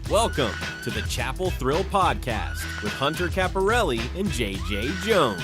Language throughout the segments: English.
Welcome to the Chapel Thrill Podcast with Hunter Caparelli and JJ Jones.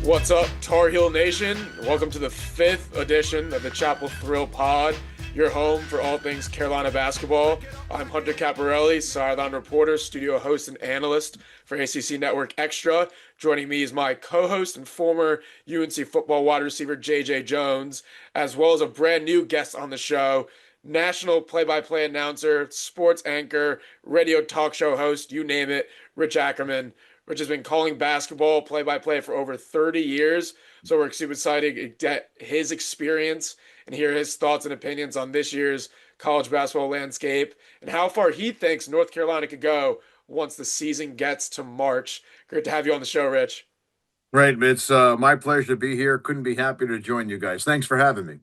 What's up, Tar Heel Nation? Welcome to the 5th edition of the Chapel Thrill Pod, your home for all things Carolina basketball. I'm Hunter Caparelli, sideline reporter, studio host, and analyst for ACC Network Extra. Joining me is my co-host and former UNC football wide receiver, JJ Jones, as well as a brand new guest on the show, national play-by-play announcer, sports anchor, radio talk show host, you name it, Rich Ackerman. Rich has been calling basketball play-by-play for over 30 years, so we're super excited to get his experience and hear his thoughts and opinions on this year's college basketball landscape and how far he thinks North Carolina could go once the season gets to March. Great to have you on the show, Rich. Right, it's my pleasure to be here. Couldn't be happier to join you guys. Thanks for having me.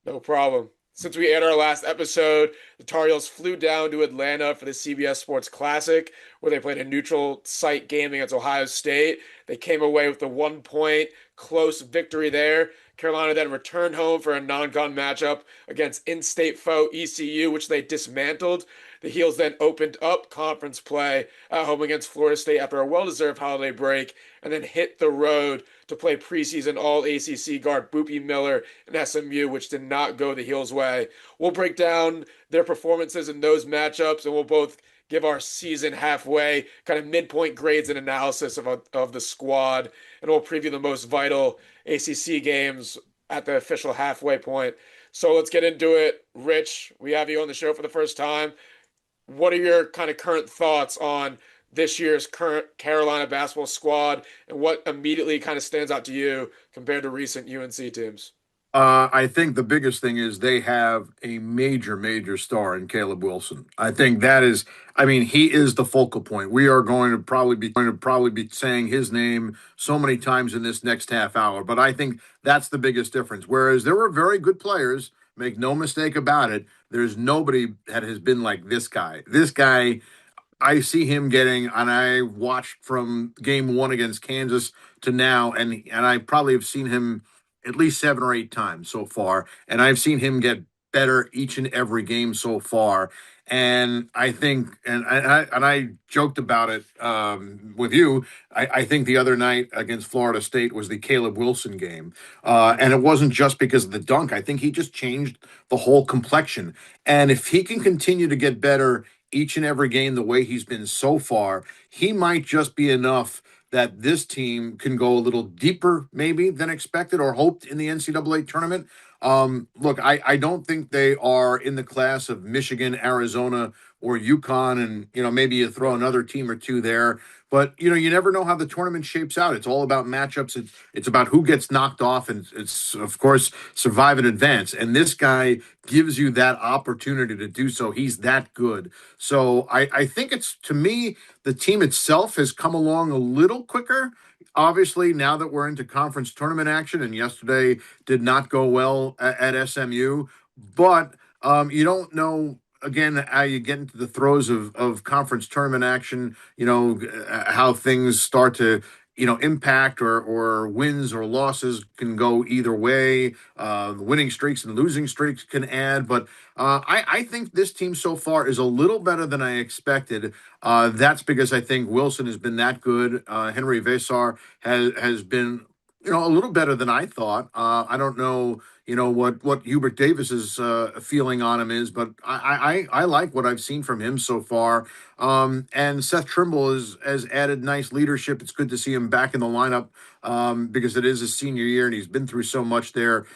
No problem. Since we aired our last episode, the Tar Heels flew down to Atlanta for the CBS Sports Classic, where they played a neutral site game against Ohio State. They came away with a 1-point close victory there. Carolina then returned home for a non-con matchup against in-state foe ECU, which they dismantled. The Heels then opened up conference play at home against Florida State after a well-deserved holiday break, and then hit the road to play preseason All-ACC guard Boopie Miller and SMU, which did not go the Heels' way. We'll break down their performances in those matchups, and we'll both give our season halfway kind of midpoint grades and analysis of the squad, and we'll preview the most vital ACC games at the official halfway point. So let's get into it. Rich, we have you on the show for the first time. What are your kind of current thoughts on this year's current Carolina basketball squad, and what immediately kind of stands out to you compared to recent UNC teams? I think the biggest thing is they have a major star in Caleb Wilson. I think that is, he is the focal point. We are going to probably be saying his name so many times in this next half hour, but I think that's the biggest difference. Whereas there were very good players, make no mistake about it, there's nobody that has been like this guy. This guy, I see him getting, and I watched from game one against Kansas to now, and I probably have seen him at least 7 or 8 times so far, and I've seen him get better each and every game so far. And I think, and I joked about it with you. I think the other night against Florida State was the Caleb Wilson game, and it wasn't just because of the dunk. I think he just changed the whole complexion. And if he can continue to get better each and every game the way he's been so far, he might just be enough that this team can go a little deeper maybe than expected or hoped in the NCAA tournament. Look, I don't think they are in the class of Michigan, Arizona, or UConn, and, maybe you throw another team or two there. But, you never know how the tournament shapes out. It's all about matchups. It's about who gets knocked off, and it's, of course, survive and advance. And this guy gives you that opportunity to do so. He's that good. So I think it's, to me, the team itself has come along a little quicker. Obviously, now that we're into conference tournament action, and yesterday did not go well at SMU, but you don't know, again, how you get into the throes of conference tournament action, how things start to, impact or wins or losses can go either way. Winning streaks and losing streaks can add, but I think this team so far is a little better than I expected. That's because I think Wilson has been that good. Henry Vesar has been, a little better than I thought. I don't know, what Hubert Davis's feeling on him is, but I like what I've seen from him so far. And Seth Trimble has added nice leadership. It's good to see him back in the lineup because it is his senior year and he's been through so much there.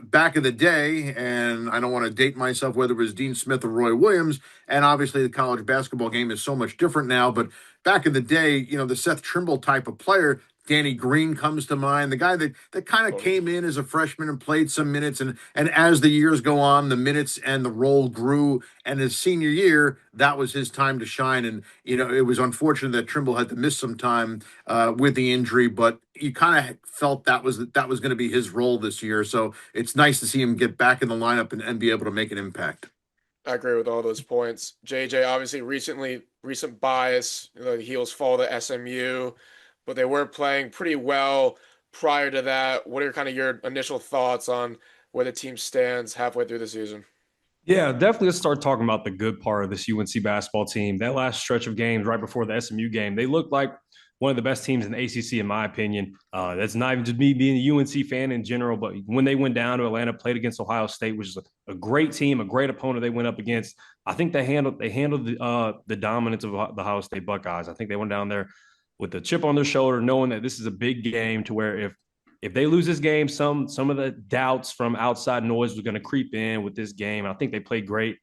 Back in the day, and I don't want to date myself, whether it was Dean Smith or Roy Williams, and obviously the college basketball game is so much different now, but back in the day, the Seth Trimble type of player, Danny Green comes to mind, the guy that kind of came in as a freshman and played some minutes. And as the years go on, the minutes and the role grew. And his senior year, that was his time to shine. And, it was unfortunate that Trimble had to miss some time with the injury, but you kind of felt that was going to be his role this year. So it's nice to see him get back in the lineup and be able to make an impact. I agree with all those points. JJ, obviously recent bias, the Heels fall to SMU, but they were playing pretty well prior to that. What are kind of your initial thoughts on where the team stands halfway through the season? Yeah, definitely. Let's start talking about the good part of this UNC basketball team. That last stretch of games right before the SMU game, they looked like one of the best teams in the ACC, in my opinion. That's not even just me being a UNC fan in general, but when they went down to Atlanta, played against Ohio State, which is a great team, a great opponent they went up against. I think they handled the dominance of the Ohio State Buckeyes. I think they went down there with the chip on their shoulder, knowing that this is a big game to where if they lose this game, some of the doubts from outside noise was going to creep in with this game. I think they played great.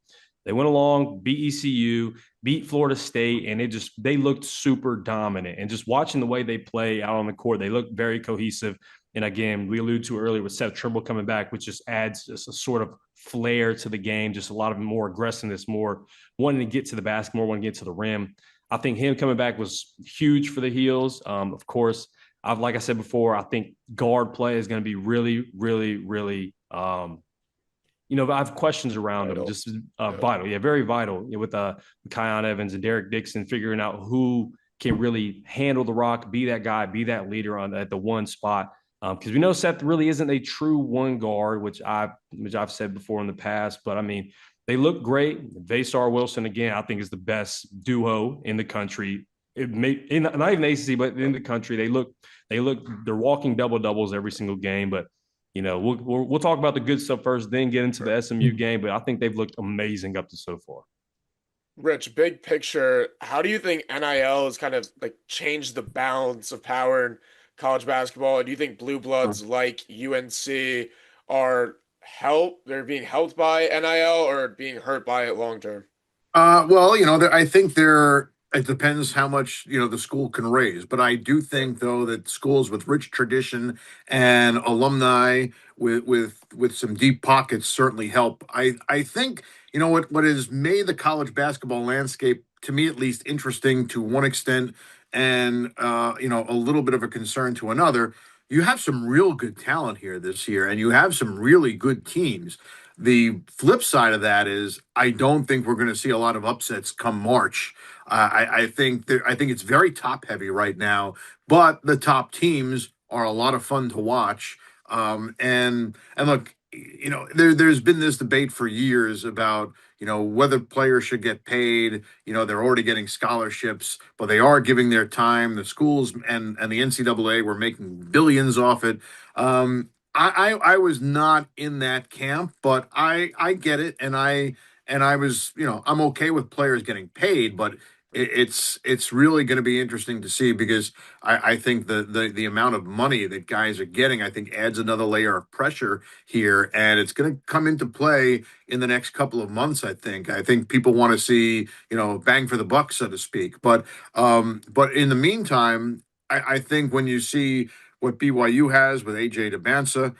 They went along, beat ECU, beat Florida State, and they looked super dominant. And just watching the way they play out on the court, they look very cohesive. And again, we alluded to earlier with Seth Trimble coming back, which just adds just a sort of flair to the game, just a lot of more aggressiveness, more wanting to get to the basket, more wanting to get to the rim. I think him coming back was huge for the Heels. Of course, like I said before, I think guard play is going to be really, really, really. I have questions around Vital. them. Just vital, yeah, very vital. With Kion Evans and Derek Dixon, figuring out who can really handle the rock, be that guy, be that leader at the one spot. Because we know Seth really isn't a true one guard, which I've said before in the past. But I mean, they look great. Vaysar Wilson again, I think is the best duo in the country. Not even the ACC, but in the country, they're walking double doubles every single game. But we'll talk about the good stuff first, then get into the SMU game. But I think they've looked amazing up to so far. Rich, big picture, how do you think NIL has kind of like changed the balance of power in college basketball? And do you think blue bloods like UNC they're being helped by NIL or being hurt by it long term? Well, I think it depends how much, the school can raise. But I do think, though, that schools with rich tradition and alumni with some deep pockets certainly help. I think, what has made the college basketball landscape, to me at least, interesting to one extent and, a little bit of a concern to another. You have some real good talent here this year, and you have some really good teams. The flip side of that is I don't think we're going to see a lot of upsets come March. I think it's very top heavy right now, but the top teams are a lot of fun to watch. And look, there's been this debate for years about whether players should get paid. They're already getting scholarships, but they are giving their time. The schools and the NCAA were making billions off it. I was not in that camp, but I get it, and I was I'm okay with players getting paid, but it's really going to be interesting to see because I think the amount of money that guys are getting I think adds another layer of pressure here, and it's going to come into play in the next couple of months. I think people want to see bang for the buck, so to speak, but in the meantime, I think when you see what BYU has with AJ DeBansa,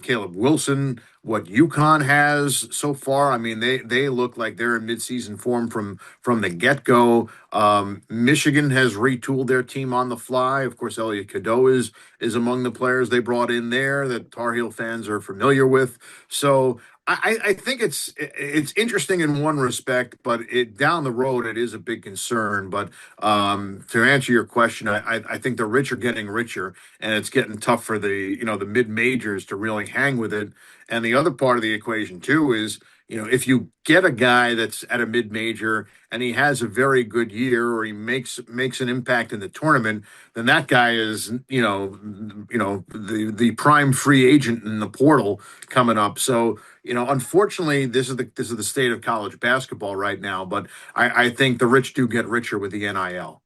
Caleb Wilson, what UConn has so far. I mean, they look like they're in midseason form from the get go. Michigan has retooled their team on the fly. Of course, Elliot Cadeau is among the players they brought in there that Tar Heel fans are familiar with. So I think it's interesting in one respect, but down the road it is a big concern. But to answer your question, I think the rich are getting richer, and it's getting tough for the mid majors to really hang with it. And the other part of the equation too is if you get a guy that's at a mid major and he has a very good year or he makes an impact in the tournament, then that guy is the prime free agent in the portal coming up. So unfortunately, this is the state of college basketball right now. But I think the rich do get richer with the NIL.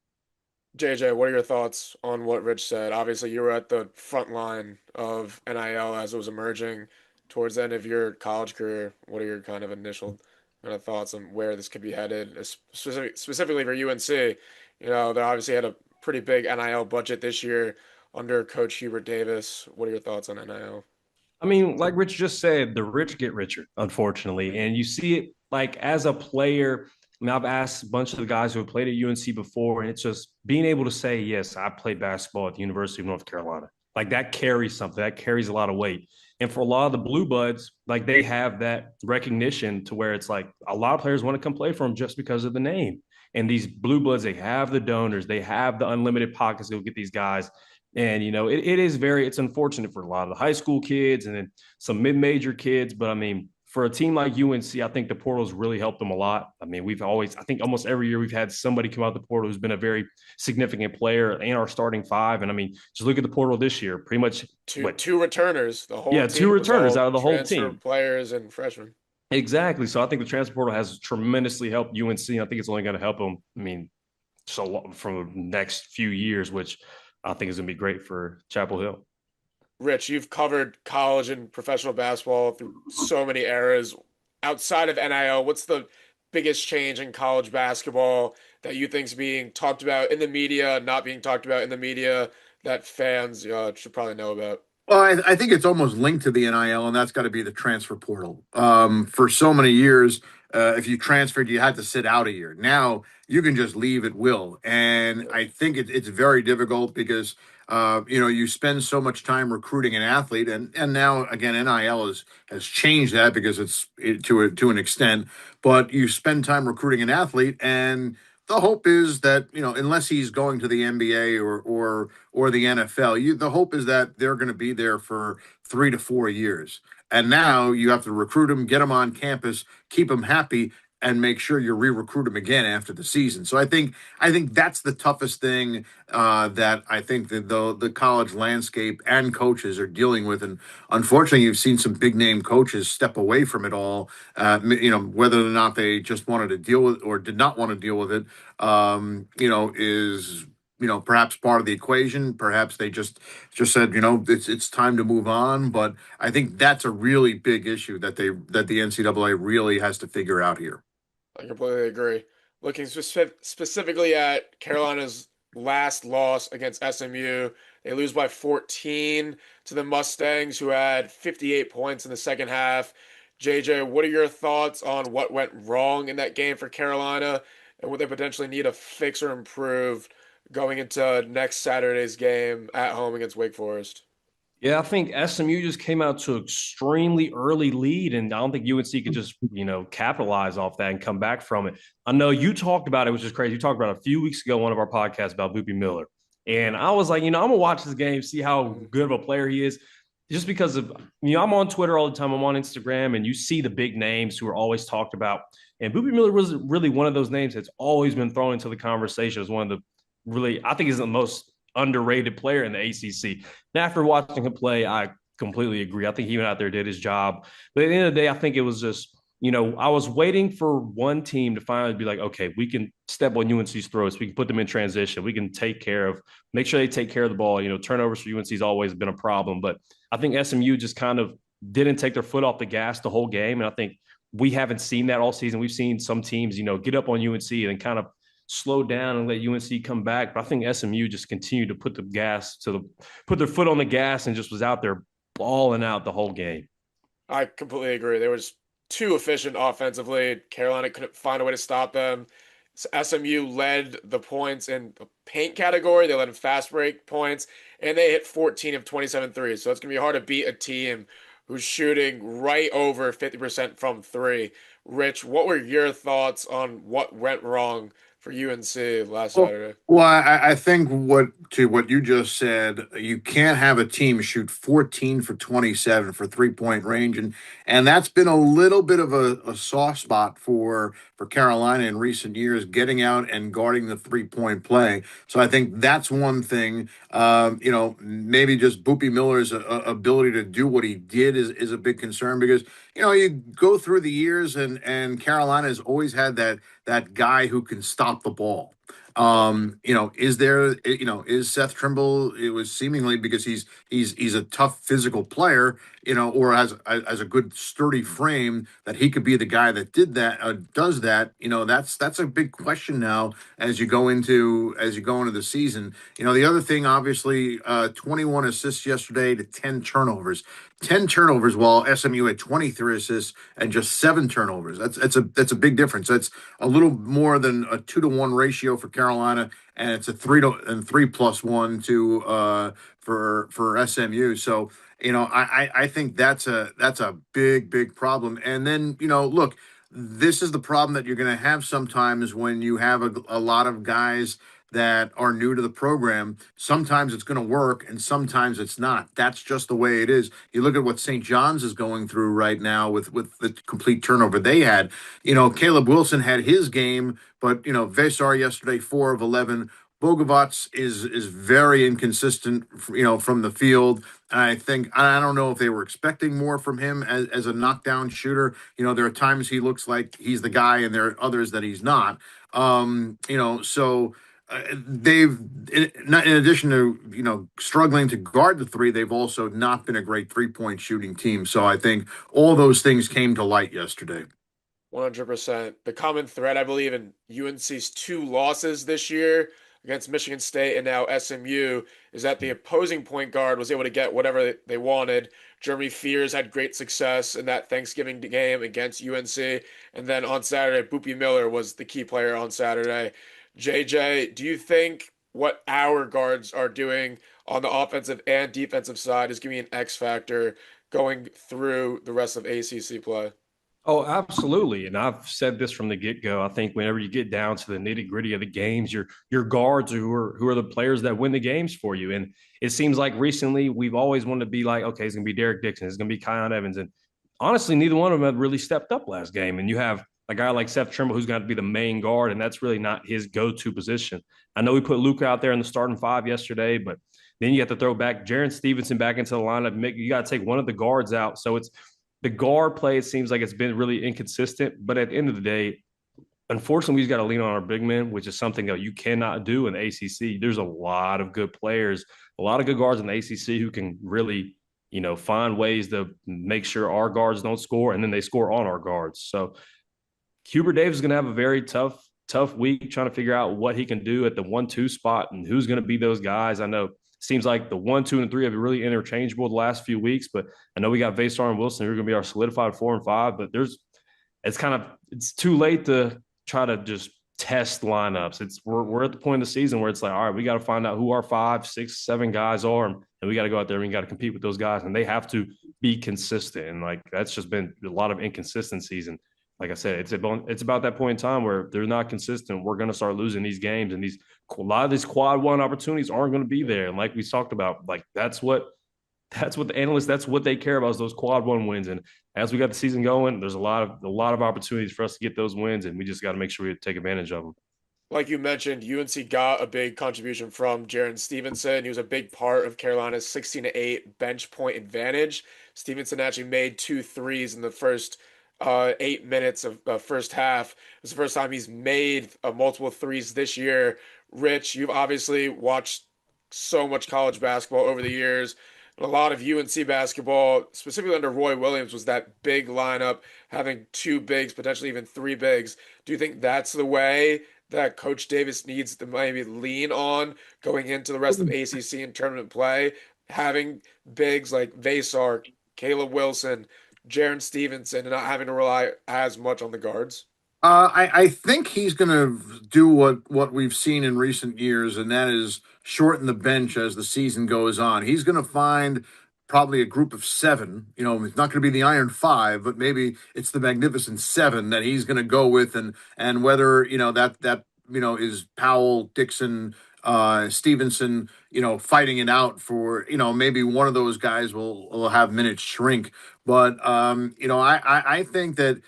JJ, what are your thoughts on what Rich said? Obviously, you were at the front line of NIL as it was emerging towards the end of your college career. What are your kind of initial kind of thoughts on where this could be headed, specifically for UNC? They obviously had a pretty big NIL budget this year under Coach Hubert Davis. What are your thoughts on NIL? I mean, like Rich just said, the rich get richer, unfortunately. And you see it like as a player. I mean, I've asked a bunch of the guys who have played at UNC before, and it's just being able to say, yes, I played basketball at the University of North Carolina. Like that carries something, that carries a lot of weight. And for a lot of the Blue Buds, like they have that recognition to where it's like a lot of players want to come play for them just because of the name. And these Blue Bloods, they have the donors, they have the unlimited pockets that will get these guys. And it's unfortunate for a lot of the high school kids and then some mid-major kids. But I mean, for a team like UNC, I think the portal's really helped them a lot. I mean, I think almost every year we've had somebody come out the portal who's been a very significant player in our starting five. And I mean, just look at the portal this year, pretty much two returners. The whole two team was returners all out of the whole transfer team. players and freshmen. Exactly. So I think the transfer portal has tremendously helped UNC. I think it's only going to help them. I mean, so from the next few years, which I think is going to be great for Chapel Hill. Rich, you've covered college and professional basketball through so many eras. Outside of NIL, what's the biggest change in college basketball that you think is being talked about in the media, not being talked about in the media, that fans should probably know about? Well, I think it's almost linked to the NIL, and that's got to be the transfer portal. For so many years, if you transferred, you had to sit out a year. Now you can just leave at will, and I think it's very difficult because you spend so much time recruiting an athlete, and now again NIL has changed that because to an extent, but you spend time recruiting an athlete and. The hope is that unless he's going to the NBA or the NFL, the hope is that they're going to be there for 3 to 4 years. And now you have to recruit them, get them on campus, keep them happy, and make sure you re-recruit them again after the season. So I think that's the toughest thing that I think that the college landscape and coaches are dealing with. And unfortunately, you've seen some big name coaches step away from it all. Whether or not they just wanted to deal with or did not want to deal with it, is perhaps part of the equation. Perhaps they just said, it's time to move on. But I think that's a really big issue that the NCAA really has to figure out here. I completely agree. Looking specifically at Carolina's last loss against SMU, they lose by 14 to the Mustangs, who had 58 points in the second half. JJ, what are your thoughts on what went wrong in that game for Carolina, and would they potentially need to fix or improve going into next Saturday's game at home against Wake Forest? Yeah, I think SMU just came out to an extremely early lead, and I don't think UNC could just, capitalize off that and come back from it. I know you talked about it, which is crazy. You talked about it a few weeks ago, one of our podcasts about Boopy Miller. And I was like, I'm going to watch this game, see how good of a player he is. Just because of, I'm on Twitter all the time. I'm on Instagram, and you see the big names who are always talked about. And Boopy Miller was really one of those names that's always been thrown into the conversation as one of the I think he's the most underrated player in the ACC. And after watching him play, I completely agree. I think he went out there, did his job. But at the end of the day, I think it was just, I was waiting for one team to finally be like, okay, we can step on UNC's throats. We can put them in transition. We can make sure they take care of the ball. Turnovers for UNC has always been a problem. But I think SMU just kind of didn't take their foot off the gas the whole game. And I think we haven't seen that all season. We've seen some teams, get up on UNC and then kind of slow down and let UNC come back. But I think SMU just continued to put their foot on the gas and just was out there balling out the whole game. I completely agree. They were just too efficient offensively. Carolina couldn't find a way to stop them. SMU led the points in the paint category. They led in fast break points, and they hit 14 of 27 threes. So it's going to be hard to beat a team who's shooting right over 50% from three. Rich, what were your thoughts on what went wrong for UNC last Saturday? Well, I think what you just said, you can't have a team shoot 14 for 27 for 3-point range, and that's been a little bit of a soft spot for Carolina in recent years, getting out and guarding the 3-point play. So I think that's one thing. Maybe just Boopy Miller's ability to do what he did is a big concern because you go through the years and Carolina has always had that guy who can stop the ball. Is Seth Trimble? It was seemingly because he's a tough physical player, or has a good sturdy frame that he could be the guy that does that. That's a big question now as you go into the season. The other thing, obviously, 21 assists yesterday to 10 turnovers. 10 turnovers while SMU had 23 assists and just 7 turnovers. That's a big difference. That's a little more than a 2-to-1 ratio for Carolina, and it's a 3+1 for SMU. So I think that's a big problem. And then look, this is the problem that you're going to have sometimes when you have a lot of guys that are new to the program. Sometimes it's going to work and sometimes it's not. That's just the way it is. You look at what St. John's is going through right now with the complete turnover they had. Caleb Wilson had his game, but Vesar yesterday 4 of 11. Bogovats is very inconsistent, from the field. I don't know if they were expecting more from him as a knockdown shooter. There are times he looks like he's the guy, and there are others that he's not. So they've, in addition to struggling to guard the three, they've also not been a great 3-point shooting team. So I think all those things came to light yesterday. 100%. The common thread, I believe, in UNC's 2 losses this year against Michigan State and now SMU is that the opposing point guard was able to get whatever they wanted. Jeremy Fears had great success in that Thanksgiving game against UNC. And then on Saturday, Boopie Miller was the key player on Saturday. JJ, do you think what our guards are doing on the offensive and defensive side is giving an X factor going through the rest of ACC play? Oh, absolutely. And I've said this from the get-go. I think whenever you get down to the nitty-gritty of the games, your guards who are the players that win the games for you. And it seems like recently we've always wanted to be like, okay, it's gonna be Derek Dixon, it's gonna be Kion Evans. And honestly, neither one of them have really stepped up last game. And you have a guy like Seth Trimble who's got to be the main guard, and that's really not his go-to position. I know we put Luka out there in the starting 5 yesterday, but then you have to throw back Jaron Stevenson back into the lineup. You got to take one of the guards out. So it's the guard play, it seems like it's been really inconsistent. But at the end of the day, unfortunately, we've got to lean on our big men, which is something that you cannot do in the ACC. There's a lot of good players, a lot of good guards in the ACC who can really, find ways to make sure our guards don't score, and then they score on our guards. So Hubert Davis is going to have a very tough week trying to figure out what he can do at the 1-2 spot and who's going to be those guys. I know seems like the 1, 2, and 3 have been really interchangeable the last few weeks, but I know we got Vesar and Wilson who are going to be our solidified 4 and 5, but it's too late to try to just test lineups. We're at the point of the season where it's like, all right, we got to find out who our 5, 6, 7 guys are, and we got to go out there and we got to compete with those guys, and they have to be consistent. And like that's just been a lot of inconsistencies. And like I said, it's about that point in time where they're not consistent. We're going to start losing these games, and a lot of these quad 1 opportunities aren't going to be there. And like we talked about, like that's what the analysts, that's what they care about is those quad 1 wins. And as we got the season going, there's a lot of opportunities for us to get those wins, and we just got to make sure we take advantage of them. Like you mentioned, UNC got a big contribution from Jaron Stevenson. He was a big part of Carolina's 16-8 bench point advantage. Stevenson actually made 2 threes in the first 8 minutes of first half. It was the first time he's made multiple threes this year. Rich, you've obviously watched so much college basketball over the years. A lot of UNC basketball, specifically under Roy Williams, was that big lineup, having 2 bigs, potentially even 3 bigs. Do you think that's the way that Coach Davis needs to maybe lean on going into the rest of ACC and tournament play? Having bigs like Vesar, Caleb Wilson, Jaron Stevenson, and not having to rely as much on the guards? I think he's going to do what we've seen in recent years, and that is shorten the bench as the season goes on. He's going to find probably a group of 7. It's not going to be the Iron 5, but maybe it's the Magnificent 7 that he's going to go with, and whether that is Powell, Dixon, Stevenson, fighting it out for, maybe one of those guys will have minutes shrink. But I think that,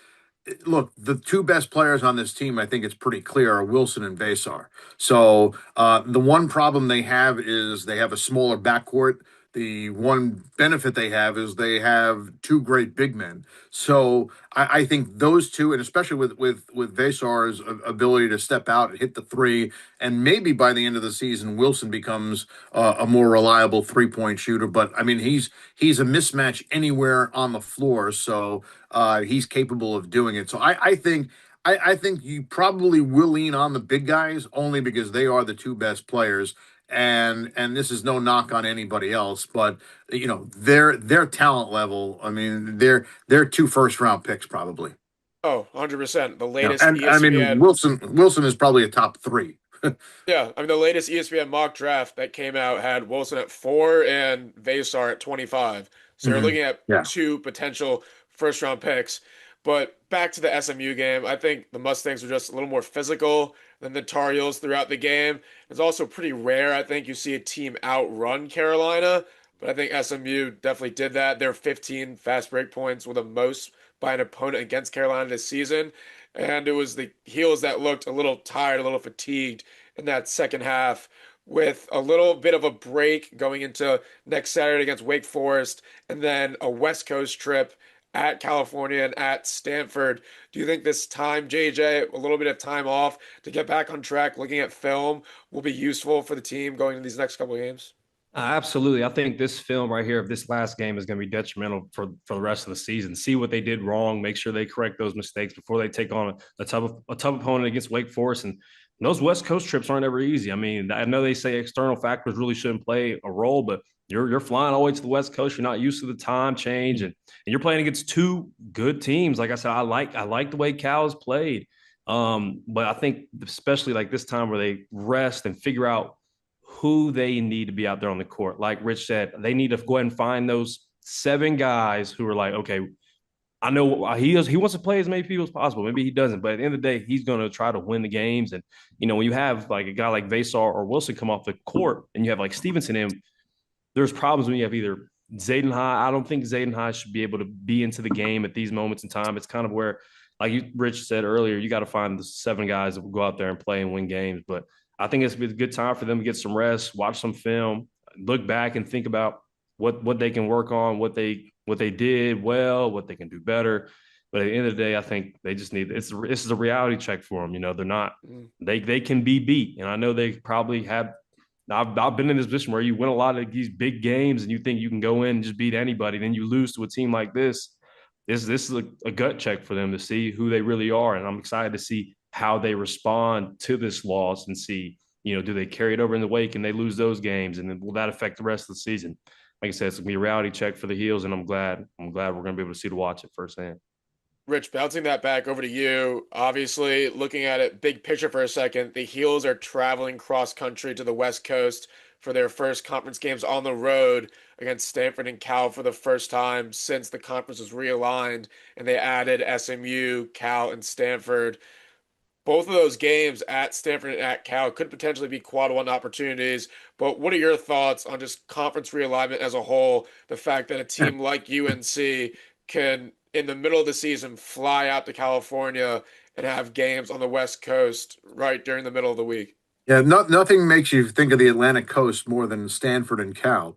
look, the 2 best players on this team, I think it's pretty clear, are Wilson and Vesar. So the one problem they have is they have a smaller backcourt. The one benefit they have is they have 2 great big men. So I think those 2, and especially with Vesar's ability to step out and hit the 3, and maybe by the end of the season, Wilson becomes a more reliable 3-point shooter. But I mean, he's a mismatch anywhere on the floor, so he's capable of doing it. So I think. I think you probably will lean on the big guys only because they are the 2 best players, and this is no knock on anybody else, but their talent level. I mean, they're 2 first-round picks probably. Oh, 100%. The latest And I mean, ESPN. Wilson is probably a top 3. Yeah, I mean, the latest ESPN mock draft that came out had Wilson at 4 and Vesar at 25. So you're looking at Yeah. 2 potential first round picks. But back to the SMU game, I think the Mustangs were just a little more physical than the Tar Heels throughout the game. It's also pretty rare, I think, you see a team outrun Carolina, but I think SMU definitely did that. Their 15 fast break points were the most by an opponent against Carolina this season. And it was the Heels that looked a little tired, a little fatigued in that second half, with a little bit of a break going into next Saturday against Wake Forest, and then a West Coast trip at California and at Stanford. Do you think this time, JJ, a little bit of time off to get back on track, looking at film, will be useful for the team going into these next couple of games? Absolutely. I think this film right here of this last game is going to be detrimental for the rest of the season. See what they did wrong, make sure they correct those mistakes before they take on a tough opponent against Wake Forest. And those West Coast trips aren't ever easy. I mean, I know they say external factors really shouldn't play a role, but you're flying all the way to the West Coast. You're not used to the time change, and you're playing against two good teams. Like I said, I like the way Cal's played. But I think especially like this time where they rest and figure out who they need to be out there on the court. Like Rich said, they need to go ahead and find those 7 guys who are like, okay, I know he wants to play as many people as possible. Maybe he doesn't, but at the end of the day, he's going to try to win the games. And when you have like a guy like Vasar or Wilson come off the court, and you have like Stevenson in, there's problems when you have either Zayden High. I don't think Zayden High should be able to be into the game at these moments in time. It's kind of where, like Rich said earlier, you got to find the 7 guys that will go out there and play and win games. But I think it's a good time for them to get some rest, watch some film, look back and think about what they can work on, what they did well, what they can do better. But at the end of the day, I think they just need this is a reality check for them. They're not they can be beat, and I know they probably have. I've been in this position where you win a lot of these big games and you think you can go in and just beat anybody, then you lose to a team like this. This is a gut check for them to see who they really are, and I'm excited to see how they respond to this loss and see, do they carry it over in the wake and they lose those games, and then will that affect the rest of the season? Like I said, it's gonna be a reality check for the Heels, and I'm glad we're gonna be able to watch it firsthand. Rich, bouncing that back over to you. Obviously, looking at it big picture for a second, the Heels are traveling cross country to the West Coast for their first conference games on the road against Stanford and Cal for the first time since the conference was realigned and they added SMU, Cal, and Stanford. Both of those games at Stanford and at Cal could potentially be quad one opportunities. But what are your thoughts on just conference realignment as a whole? The fact that a team like UNC can, in the middle of the season, fly out to California and have games on the West Coast right during the middle of the week. Yeah, nothing makes you think of the Atlantic coast more than Stanford and Cal.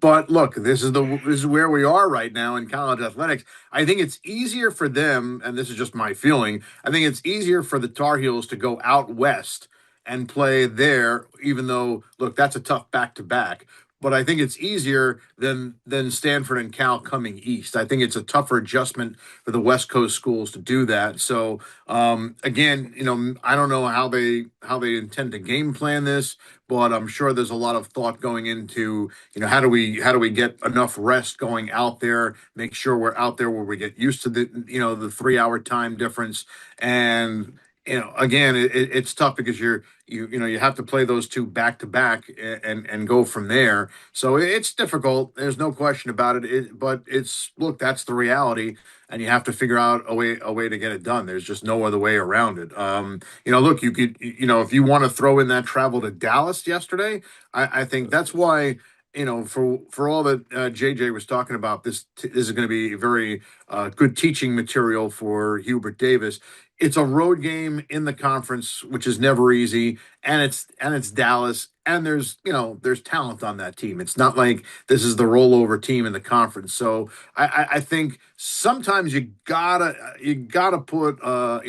But look, this is where we are right now in college athletics. I think it's easier for them, and this is just my feeling. I think it's easier for the Tar Heels to go out west and play there, even though look, that's a tough back to back. But I think it's easier than Stanford and Cal coming east. I think it's a tougher adjustment for the West Coast schools to do that. So again, I don't know how they intend to game plan this, but I'm sure there's a lot of thought going into, how do we get enough rest going out there, make sure we're out there where we get used to the 3-hour time difference. And again, it's tough because you have to play those two back to back and go from there. So it's difficult. There's no question about it. But look, that's the reality, and you have to figure out a way to get it done. There's just no other way around it. Look, you could, if you want to throw in that travel to Dallas yesterday, I think that's why. For all that JJ was talking about, this is going to be very good teaching material for Hubert Davis. It's a road game in the conference, which is never easy, and it's Dallas, and there's talent on that team. It's not like this is the rollover team in the conference. So I think sometimes you gotta put a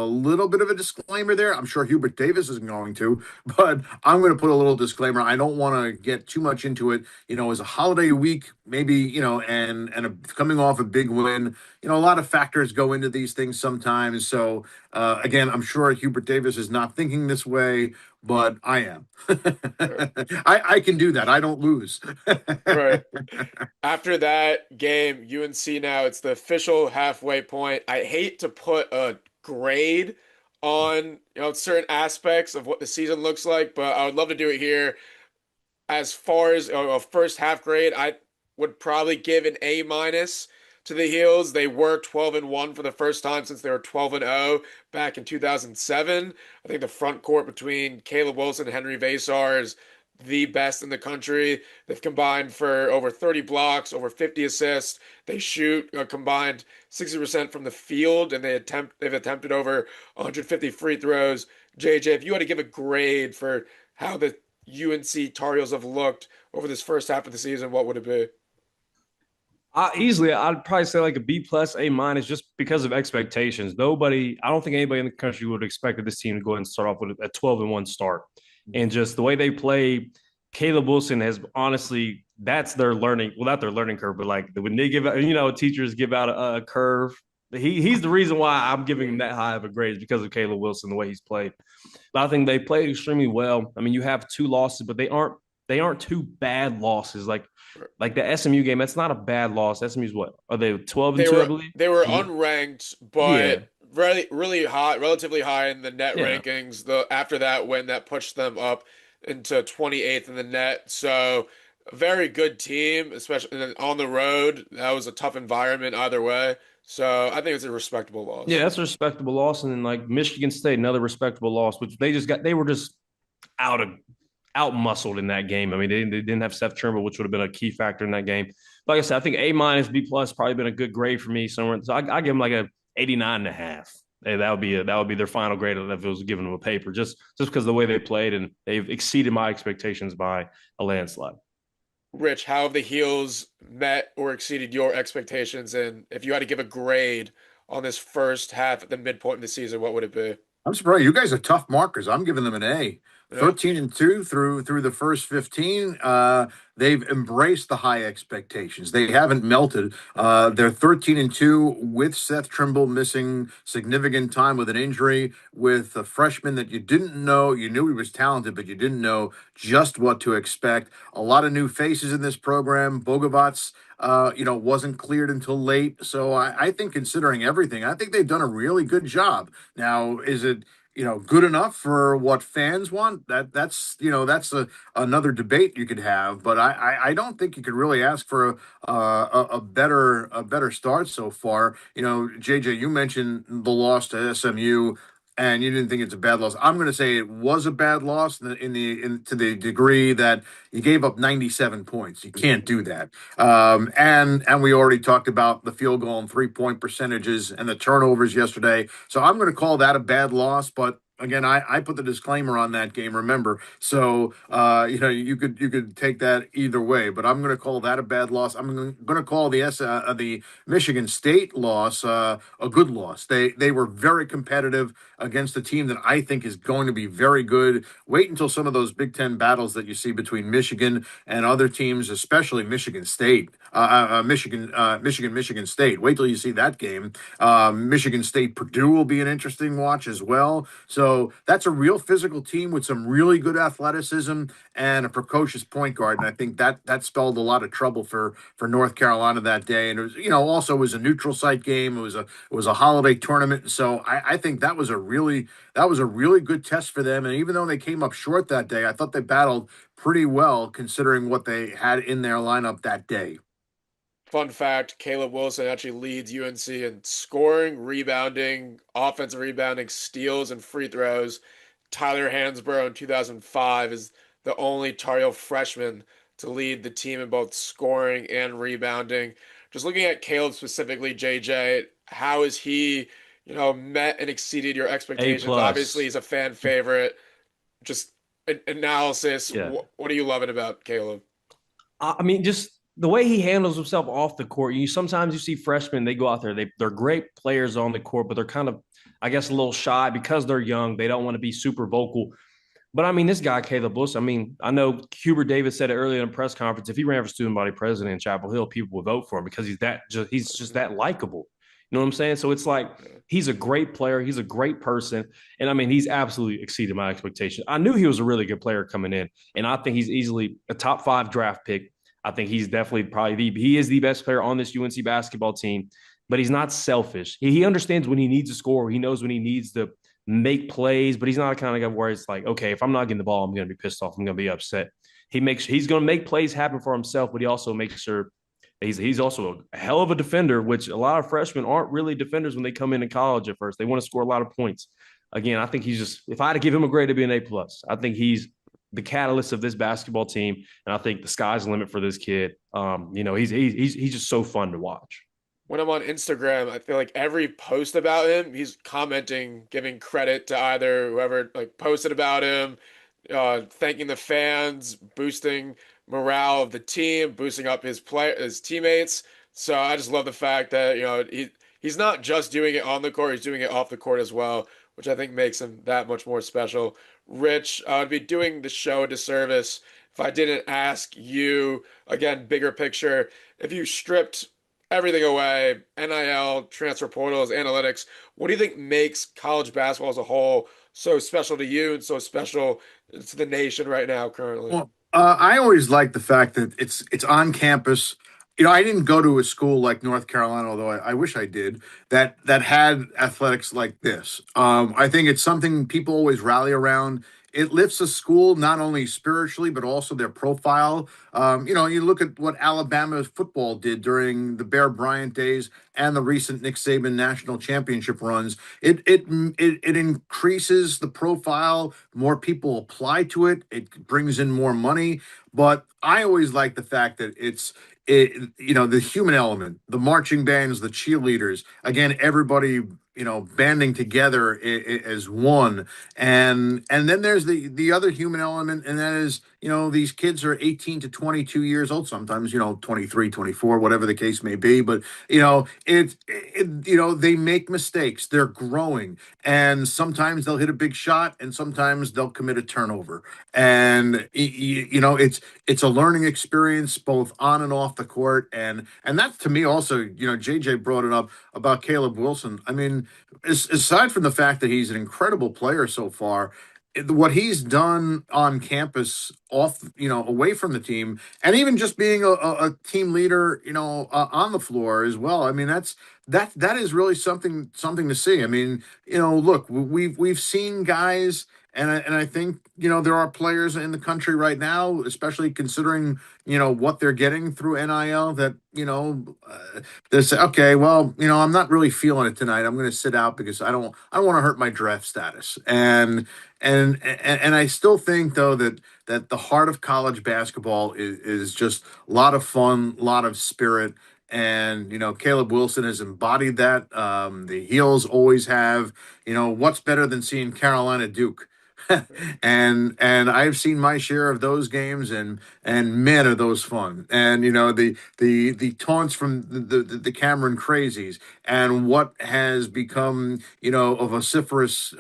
little bit of a disclaimer there. I'm sure Hubert Davis isn't going to, but I'm going to put a little disclaimer. I don't want to get too much into it. As a holiday week, maybe coming off a big win. A lot of factors go into these things sometimes. So again, I'm sure Hubert Davis is not thinking this way, but I am. I can do that. I don't lose. Right. After that game, UNC now, it's the official halfway point. I hate to put a grade on, certain aspects of what the season looks like, but I would love to do it here. As far as a first half grade, I would probably give an A minus to the heels. They were 12-1 for the first time since they were 12-0 back in 2007. I think the front court between Caleb Wilson and Henry Vasar is the best in the country. They've combined for over 30 blocks, over 50 assists. They shoot a combined 60% from the field, and they've attempted over 150 free throws. JJ, if you had to give a grade for how the UNC Tar Heels have looked over this first half of the season, what would it be? I'd probably say like a B plus, A minus, just because of expectations. I don't think anybody in the country would have expected this team to go ahead and start off with a 12-1 start. And just the way they play, Caleb Wilson has honestly, that's their learning, well, not their learning curve, but like when they give out, teachers give out a curve. He's the reason why I'm giving him that high of a grade, is because of Caleb Wilson, the way he's played. But I think they played extremely well. I mean, you have 2 losses, but they aren't 2 bad losses. Like the SMU game, that's not a bad loss. SMU's what? Are they 12-2, I believe? They were unranked, but Yeah. really high, relatively high in the net Yeah. rankings. After that win, that pushed them up into 28th in the net. So a very good team, especially and then on the road. That was a tough environment either way. So I think it's a respectable loss. Yeah, that's a respectable loss. And then like Michigan State, another respectable loss, which they were just out of out muscled in that game. I mean, they didn't have Seth Trimble, which would have been a key factor in that game. Like I said, I think A minus, B plus probably been a good grade for me somewhere. So I give them like a 89.5. Hey, that would be their final grade if it was given them a paper, just because of the way they played, and they've exceeded my expectations by a landslide. Rich, how have the Heels met or exceeded your expectations? And if you had to give a grade on this first half at the midpoint of the season, what would it be? I'm surprised. You guys are tough markers. I'm giving them an A. Yeah. 13-2 through the first 15. They've embraced the high expectations. They haven't melted. They're 13-2 with Seth Trimble missing significant time with an injury, with a freshman that you didn't know. You knew he was talented, but you didn't know just what to expect. A lot of new faces in this program. Bogovats, wasn't cleared until late. So I think, considering everything, I think they've done a really good job. Now, is it good enough for what fans want? That's another debate you could have, but I don't think you could really ask for a better start so far. JJ, you mentioned the loss to SMU, and you didn't think it's a bad loss. I'm going to say it was a bad loss to the degree that you gave up 97 points. You can't do that. And we already talked about the field goal and 3-point percentages and the turnovers yesterday. So I'm going to call that a bad loss, but again, I put the disclaimer on that game, remember. So, you could take that either way, but I'm going to call that a bad loss. I'm going to call the Michigan State loss a good loss. They were very competitive against a team that I think is going to be very good. Wait until some of those Big Ten battles that you see between Michigan and other teams, especially Michigan State, Michigan State. Wait till you see that game. Michigan State Purdue will be an interesting watch as well. So that's a real physical team with some really good athleticism and a precocious point guard. And I think that spelled a lot of trouble for North Carolina that day. And it was, also it was a neutral site game. It was a holiday tournament. So I think that was a really good test for them. And even though they came up short that day, I thought they battled pretty well considering what they had in their lineup that day. Fun fact, Caleb Wilson actually leads UNC in scoring, rebounding, offensive rebounding, steals, and free throws. Tyler Hansbrough in 2005 is the only Tar Heel freshman to lead the team in both scoring and rebounding. Just looking at Caleb specifically, JJ, how has he, met and exceeded your expectations? A+. Obviously, he's a fan favorite. Just analysis. Yeah. What are you loving about Caleb? I mean, just the way he handles himself off the court. Sometimes you see freshmen, they go out there, they're great players on the court, but they're kind of, I guess, a little shy because they're young. They don't want to be super vocal. But I mean, this guy, Caleb Wilson, I mean, I know Hubert Davis said it earlier in a press conference. If he ran for student body president in Chapel Hill, people would vote for him because he's just that likable. You know what I'm saying? So it's like, he's a great player. He's a great person. And I mean, he's absolutely exceeded my expectations. I knew he was a really good player coming in, and I think he's easily a top 5 draft pick. I think he's definitely he is the best player on this UNC basketball team, but he's not selfish. He understands when he needs to score. He knows when he needs to make plays, but he's not a kind of guy where it's like, okay, if I'm not getting the ball, I'm going to be pissed off. I'm going to be upset. He's going to make plays happen for himself, but he also makes sure He's also a hell of a defender, which a lot of freshmen aren't really defenders when they come into college at first. They want to score a lot of points. Again, I think he's just, if I had to give him a grade, it'd be an A+. I think he's the catalyst of this basketball team, and I think the sky's the limit for this kid. He's just so fun to watch. When I'm on Instagram, I feel like every post about him, he's commenting, giving credit to either whoever like posted about him, thanking the fans, boosting morale of the team, boosting up his teammates. So I just love the fact that, he's not just doing it on the court, he's doing it off the court as well, which I think makes him that much more special. Rich, I would be doing the show a disservice if I didn't ask you, again, bigger picture, if you stripped everything away, NIL, transfer portals, analytics. What do you think makes college basketball as a whole so special to you and so special to the nation right now currently? Well, I always like the fact that it's on campus. I didn't go to a school like North Carolina, although I wish I did, that had athletics like this. I think it's something people always rally around. It lifts a school not only spiritually but also their profile. You look at what Alabama football did during the Bear Bryant days and the recent Nick Saban national championship runs. It increases the profile. More people apply to it. It brings in more money. But I always like the fact that the human element, the marching bands, the cheerleaders, again, everybody, banding together as one. And then there's the other human element, and that is, these kids are 18 to 22 years old, sometimes, 23, 24, whatever the case may be. But, they make mistakes. They're growing. And sometimes they'll hit a big shot, and sometimes they'll commit a turnover. And, it's a learning experience both on and off the court. And that to me also, JJ brought it up about Caleb Wilson. I mean, aside from the fact that he's an incredible player so far, what he's done on campus, away from the team, and even just being a team leader, on the floor as well. I mean, that is really something to see. I mean, look, we've seen guys. And I think, there are players in the country right now, especially considering, what they're getting through NIL that, they say, okay, well, I'm not really feeling it tonight. I'm going to sit out because I don't want to hurt my draft status. And I still think though that the heart of college basketball is just a lot of fun, a lot of spirit. And, Caleb Wilson has embodied that. The Heels always have. What's better than seeing Carolina Duke? and I've seen my share of those games, and man, are those fun. And the taunts from the Cameron Crazies, and what has become a vociferous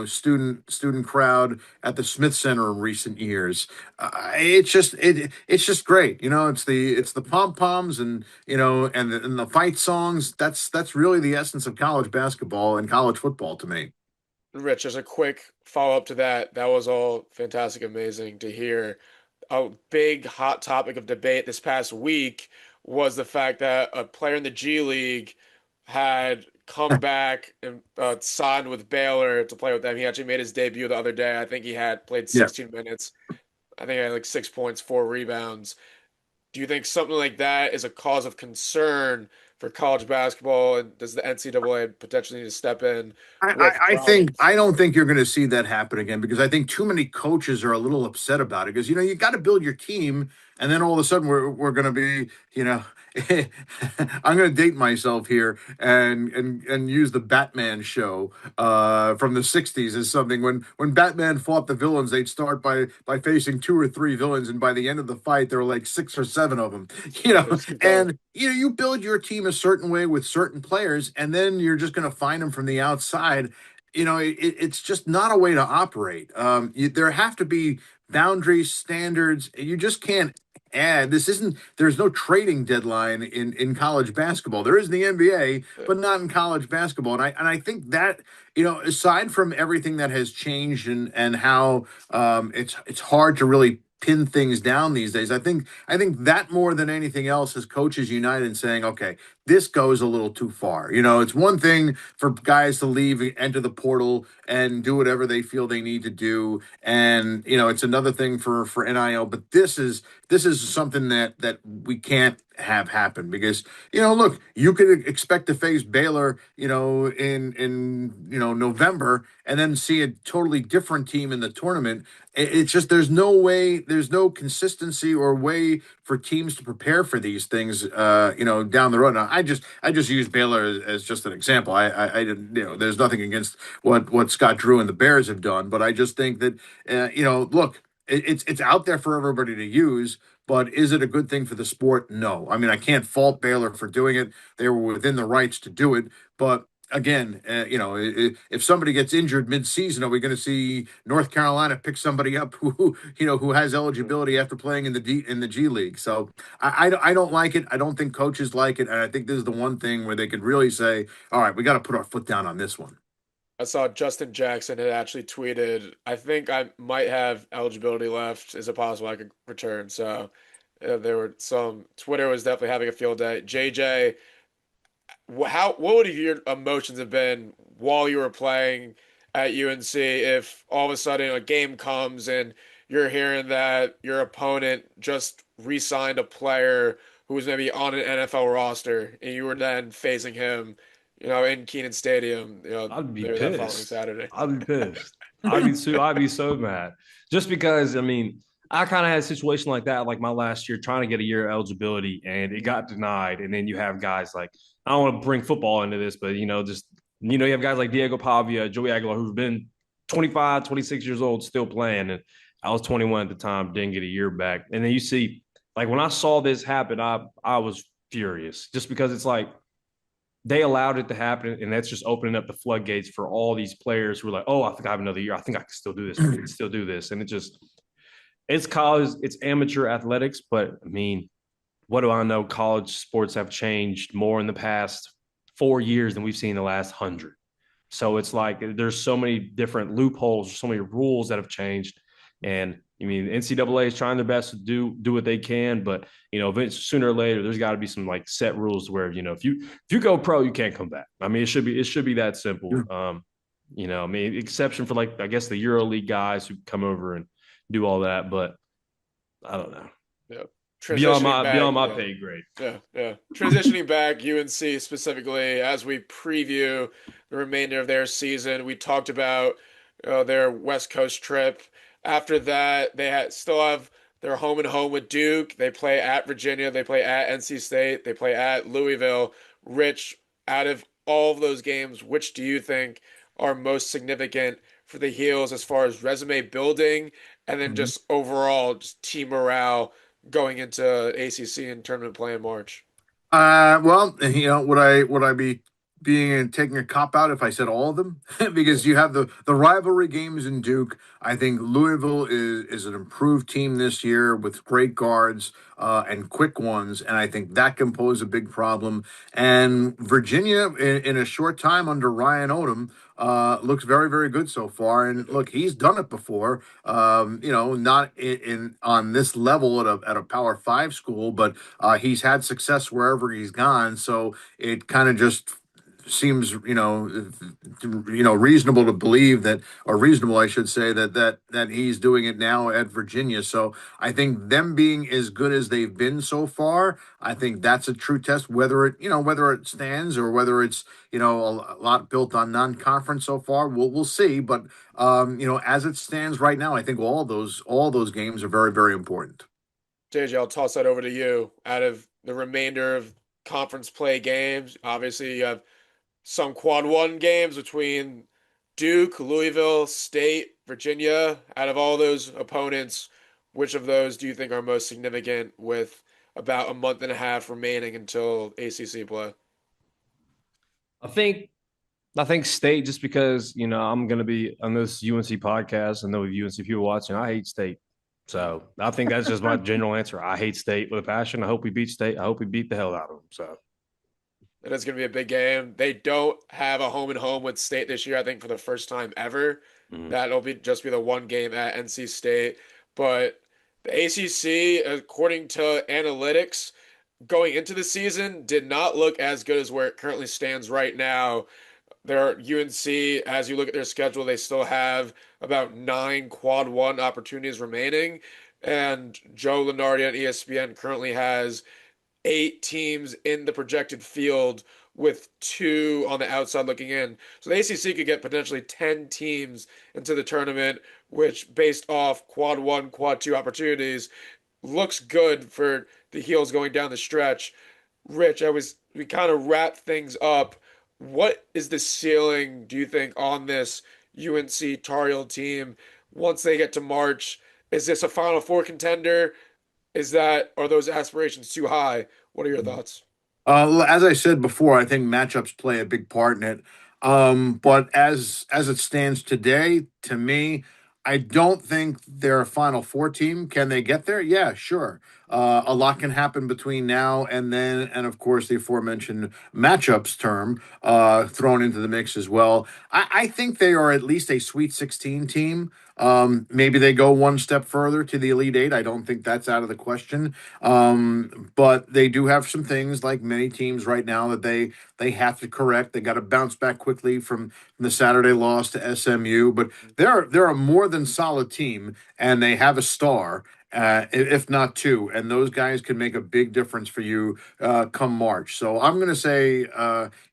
student crowd at the Smith Center in recent years. It's just great. It's the pom poms, and and the fight songs. That's really the essence of college basketball and college football to me. Rich, as a quick follow-up to that, that was all fantastic, amazing to hear. A big hot topic of debate this past week was the fact that a player in the G League had come back and signed with Baylor to play with them. He actually made his debut the other day. I think he had played Yeah. 16 minutes. I think he had like 6 points, 4 rebounds. Do you think something like that is a cause of concern for college basketball? And does the NCAA potentially need to step in with I problems? don't think you're going to see that happen again, because I think too many coaches are a little upset about it, because you got to build your team, and then all of a sudden we're going to be I'm going to date myself here and use the Batman show from the '60s as something. When Batman fought the villains, they'd start by facing two or three villains, and by the end of the fight there were like six or seven of them. And you build your team a certain way with certain players, and then you're just going to find them from the outside. It's just not a way to operate. There have to be boundaries, standards. You just can't add. There's no trading deadline in college basketball. There is in the NBA, but not in college basketball. And I think that, aside from everything that has changed, and how it's hard to really pin things down these days. I think that more than anything else is coaches united in saying, okay, this goes a little too far. It's one thing for guys to leave, enter the portal, and do whatever they feel they need to do, and it's another thing for NIL. But this is something that we can't have happened because look, you could expect to face Baylor in November and then see a totally different team in the tournament. It's just there's no consistency or way for teams to prepare for these things down the road. Now, I just use Baylor as just an example. I didn't there's nothing against what Scott Drew and the Bears have done, but I just think that look, it's out there for everybody to use. But is it a good thing for the sport? No. I mean, I can't fault Baylor for doing it. They were within the rights to do it. But again, if somebody gets injured mid-season, are we going to see North Carolina pick somebody up who has eligibility after playing in the G League? So I don't like it. I don't think coaches like it, and I think this is the one thing where they could really say, all right, we got to put our foot down on this one. I saw Justin Jackson had actually tweeted, I think I might have eligibility left. Is it possible I could return? So there were some, Twitter was definitely having a field day. JJ, what would your emotions have been while you were playing at UNC if all of a sudden a game comes and you're hearing that your opponent just re-signed a player who was maybe on an NFL roster and you were then facing him, in Kenan Stadium, I'd be maybe that following pissed. Saturday. I'd be pissed. I'd be so mad. Just because, I mean, I kind of had a situation like that, like my last year, trying to get a year of eligibility, and it got denied. And then you have guys like, I don't want to bring football into this, but you have guys like Diego Pavia, Joey Aguilar, who've been 25, 26 years old, still playing. And I was 21 at the time, didn't get a year back. And then you see, like when I saw this happen, I was furious just because it's like they allowed it to happen, and that's just opening up the floodgates for all these players who are like, oh, I think I have another year. I think I can still do this. I can still do this. And it's college, it's amateur athletics, but I mean, what do I know? College sports have changed more in the past 4 years than we've seen in the last 100. So it's like there's so many different loopholes, so many rules that have changed. And I mean, NCAA is trying their best to do what they can, but sooner or later, there's got to be some like set rules where if you go pro, you can't come back. I mean, it should be that simple. I mean, exception for like I guess the EuroLeague guys who come over and do all that, but I don't know. Yeah. Beyond my pay grade. Yeah. Transitioning back, UNC specifically, as we preview the remainder of their season, we talked about their West Coast trip. After that, still have their home and home with Duke. They play at Virginia. They play at NC State. They play at Louisville. Rich, out of all of those games, which do you think are most significant for the Heels as far as resume building and then just overall just team morale going into ACC and tournament play in March? Well, would I be taking a cop out if I said all of them? Because you have the rivalry games in Duke. I think Louisville is an improved team this year with great guards and quick ones, and I think that can pose a big problem. And Virginia, in a short time under Ryan Odom, looks very, very good so far. And look, he's done it before. Not on this level at a Power Five school, but he's had success wherever he's gone. So it kind of just seems reasonable to believe that, or reasonable I should say, that he's doing it now at Virginia. So I think them being as good as they've been so far, I think that's a true test. Whether it stands or whether it's a lot built on non-conference so far, we'll see. But as it stands right now, I think all those games are very, very important. JJ, I'll toss that over to you. Out of the remainder of conference play games, obviously you have some quad one games between Duke, Louisville, State, Virginia. Out of all those opponents, which of those do you think are most significant with about a month and a half remaining until ACC play? I think State, just because I'm going to be on this UNC podcast. I know UNC people watching. I hate State, so I think that's just my general answer. I hate State with a passion. I hope we beat State. I hope we beat the hell out of them. So. It is going to be a big game. They don't have a home and home with State this year, I think, for the first time ever. That'll just be the one game at NC State. But the ACC, according to analytics, going into the season, did not look as good as where it currently stands right now. Their UNC, as you look at their schedule, they still have about 9 quad one opportunities remaining. And Joe Lunardi on ESPN currently has 8 teams in the projected field with 2 on the outside looking in. So the ACC could get potentially 10 teams into the tournament, which based off quad 1, quad 2 opportunities looks good for the Heels going down the stretch. Rich, we kind of wrap things up. What is the ceiling, do you think, on this UNC Tar Heel team once they get to March? Is this a Final Four contender? Are those aspirations too high? What are your thoughts? As I said before, I think matchups play a big part in it. But as it stands today, to me, I don't think they're a Final Four team. Can they get there? Yeah, sure. A lot can happen between now and then, and of course, the aforementioned matchups term thrown into the mix as well. I think they are at least a Sweet 16 team. Maybe they go one step further to the Elite Eight. I don't think that's out of the question. But they do have some things like many teams right now that they have to correct. They got to bounce back quickly from the Saturday loss to SMU. But they're a more than solid team, and they have a star. If not 2, and those guys can make a big difference for you come March. So I'm going to say,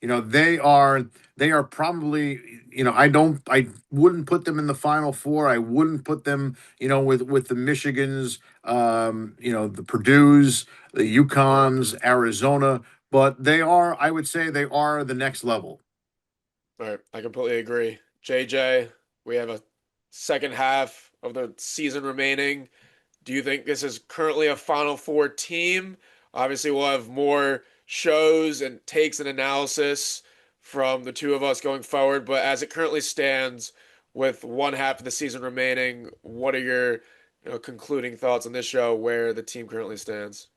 they are probably, I wouldn't put them in the Final Four. I wouldn't put them, with the Michigans, the Purdue's, the UConns, Arizona, but I would say they are the next level. All right, I completely agree. JJ, we have a second half of the season remaining. Do you think this is currently a Final Four team? Obviously, we'll have more shows and takes and analysis from the two of us going forward, but as it currently stands, with one half of the season remaining, what are your concluding thoughts on this show where the team currently stands?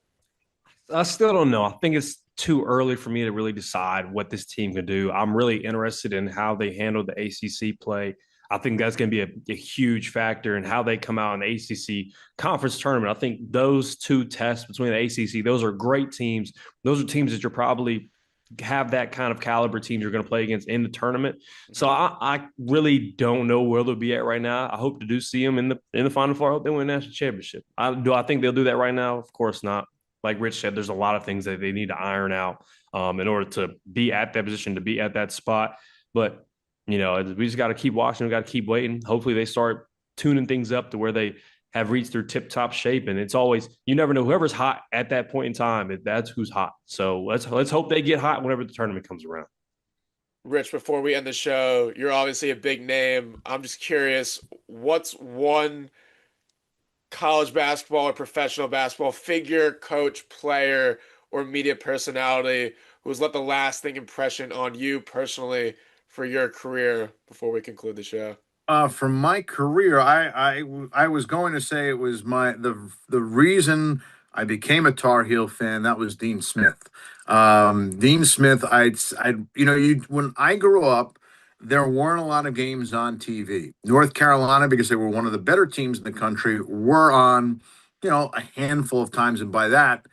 I still don't know. I think it's too early for me to really decide what this team can do. I'm really interested in how they handle the ACC play. I think that's going to be a huge factor in how they come out in the ACC conference tournament. I think those 2 tests between the ACC, those are great teams. Those are teams that you're probably have that kind of caliber teams you're going to play against in the tournament. So I really don't know where they'll be at right now. I hope to do see them in the Final Four. I hope they win a national championship. Do I think they'll do that right now? Of course not. Like Rich said, there's a lot of things that they need to iron out in order to be at that position, to be at that spot. But, we just got to keep watching. We got to keep waiting. Hopefully they start tuning things up to where they have reached their tip-top shape. And it's always, you never know, whoever's hot at that point in time, that's who's hot. So let's hope they get hot whenever the tournament comes around. Rich, before we end the show, you're obviously a big name. I'm just curious, what's one college basketball or professional basketball figure, coach, player, or media personality who's left the lasting impression on you personally for your career before we conclude the show? From my career, I was going to say it was the reason I became a Tar Heel fan. That was Dean Smith. Dean Smith. When I grew up, there weren't a lot of games on TV. North Carolina, because they were one of the better teams in the country, were on, a handful of times, and by that,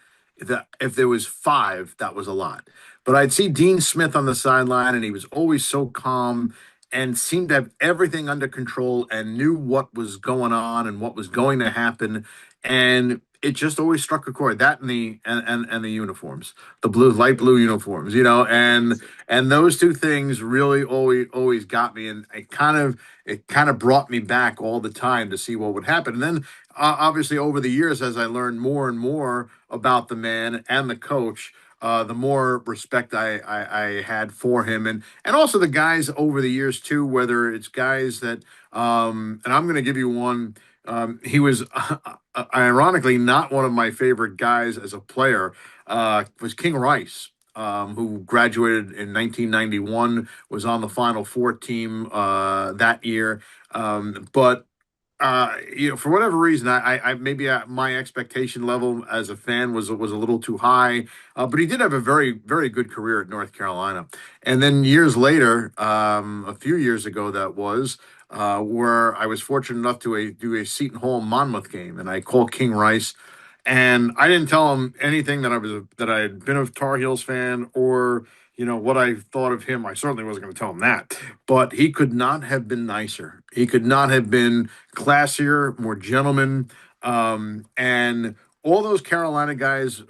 if there was 5, that was a lot. But I'd see Dean Smith on the sideline, and he was always so calm and seemed to have everything under control and knew what was going on and what was going to happen. And it just always struck a chord. That and the uniforms, the light blue uniforms, and those 2 things really always got me. And it kind of brought me back all the time to see what would happen. And then obviously over the years, as I learned more and more about the man and the coach, the more respect I had for him, and also the guys over the years too. Whether it's guys that, and I'm going to give you one. He was ironically not one of my favorite guys as a player. Was King Rice, who graduated in 1991, was on the Final Four team that year, but. For whatever reason, I maybe my expectation level as a fan was a little too high, but he did have a very, very good career at North Carolina. And then years later, a few years ago, that was where I was fortunate enough to do a Seton Hall Monmouth game, and I called King Rice, and I didn't tell him anything that I had been a Tar Heels fan or what I thought of him. I certainly wasn't going to tell him that, but he could not have been nicer. He could not have been classier, more gentleman. And all those Carolina guys, you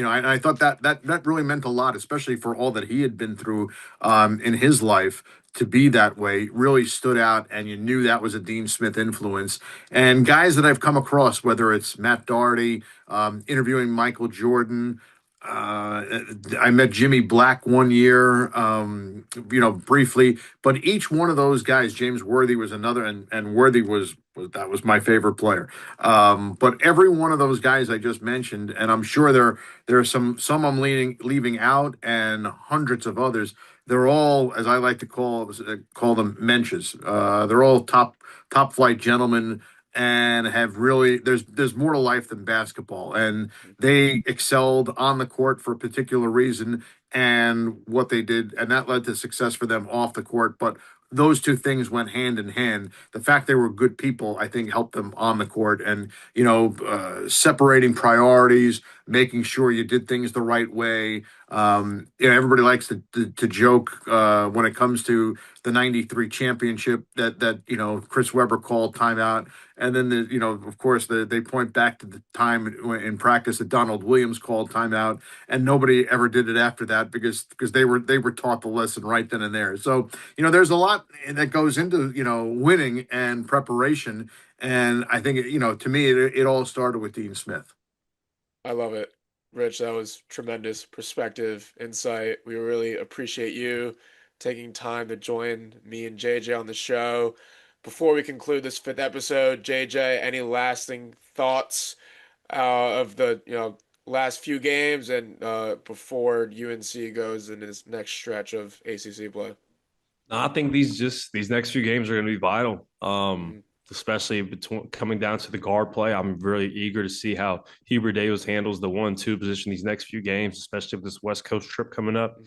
know, and I thought that really meant a lot, especially for all that he had been through in his life. To be that way really stood out, and you knew that was a Dean Smith influence. And guys that I've come across, whether it's Matt Doherty, interviewing Michael Jordan. I met Jimmy Black one year, you know, briefly, but each one of those guys, James Worthy was another, and Worthy was that was my favorite player. But every one of those guys I just mentioned, and I'm sure there are some I'm leaving out, and hundreds of others. They're all, as I like to call them, mensches. They're all top flight gentlemen, and have really there's more to life than basketball, and they excelled on the court for a particular reason and what they did, and that led to success for them off the court. But those two things went hand in hand. The fact they were good people, I think, helped them on the court, and you know, separating priorities, making sure you did things the right way. You know, everybody likes to joke when it comes to the '93 championship that you know Chris Webber called timeout, and then you know, of course, they point back to the time in practice that Donald Williams called timeout, and nobody ever did it after that because they were taught the lesson right then and there. So you know, there's a lot that goes into, you know, winning and preparation, and I think, you know, to me it all started with Dean Smith. I love it, Rich. That was tremendous perspective, insight. We really appreciate you taking time to join me and JJ on the show. Before we conclude this fifth episode, JJ, any lasting thoughts of the last few games and before UNC goes in this next stretch of ACC play? No, I think these next few games are going to be vital, especially coming down to the guard play. I'm really eager to see how Hubert Davis handles the 1-2 position these next few games, especially with this West Coast trip coming up.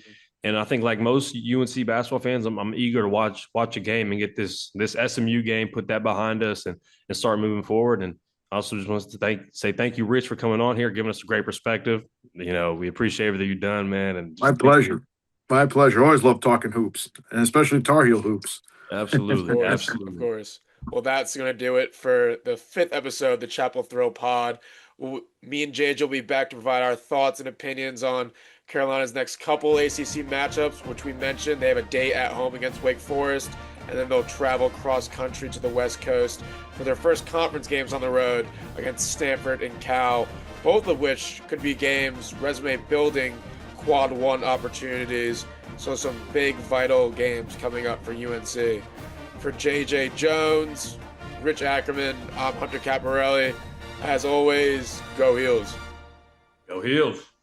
And I think, like most UNC basketball fans, I'm eager to watch a game and get this SMU game, put that behind us, and start moving forward. And I also just want to say thank you, Rich, for coming on here, giving us a great perspective. You know, we appreciate everything you've done, man. And my pleasure. My pleasure. Always love talking hoops, and especially Tar Heel hoops. Absolutely. Of course. Well, that's going to do it for the fifth episode of the Chapel Thrill Pod. Me and JJ will be back to provide our thoughts and opinions on Carolina's next couple ACC matchups, which we mentioned. They have a date at home against Wake Forest, and then they'll travel cross country to the West Coast for their first conference games on the road against Stanford and Cal, both of which could be games resume building quad one opportunities. So some big vital games coming up for UNC. For JJ Jones, Rich Ackerman, I'm Hunter Caparelli. As always, go Heels. Go Heels.